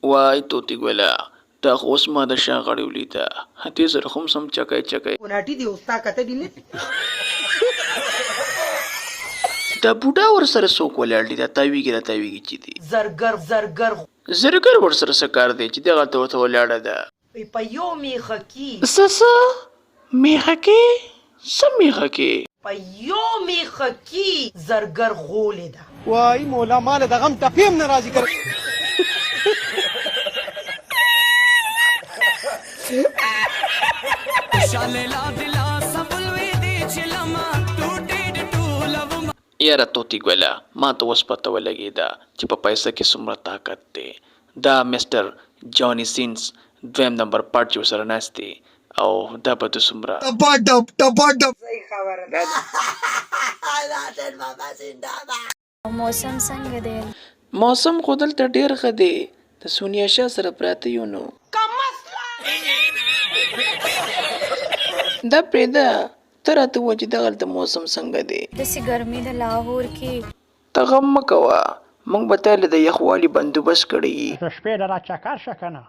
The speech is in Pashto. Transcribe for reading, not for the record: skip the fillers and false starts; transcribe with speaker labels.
Speaker 1: وای توتی ګوله دا خو اوس ما د شا غړې ولیده دې سره خو هم سم چکی چکی
Speaker 2: وناټي دی اوستا کته دی نه
Speaker 1: دا بوډا ورسره څوک ولاړ دي دا تاویږي راته چې دي زرګر ورسره څه کار دی چې دغه ته ورته ولاړه ده
Speaker 2: په یو میخه کې
Speaker 1: څه میخه کې څه میخه کې
Speaker 2: په یو میخه کې زرګر غولې ده
Speaker 3: وای مولا مال د غم تپیم ناراضي کړ
Speaker 1: یاره توتی ګوله ما ته اوس پته ولګېده چې په پیسه کې څومره طاقت دی دا مسټر جاني سینس 2 نمبر پارټ چې ورسره ناست دی او دا به د څومره
Speaker 2: صحیح خبره ده
Speaker 4: موسم څنګه دی؟
Speaker 1: موسم خو دلته ډېر ښه دی د سونیا شاه سره پراته یو نو دا پرېږده ته راته ووایه چې دغلته موسم څنګه دی
Speaker 4: داسې ګرمي د لاهور کې
Speaker 1: ته غم مه کوه موږ به تاله د یخوالي بندوبست کړی
Speaker 3: شپې ډېره چکر شه که نه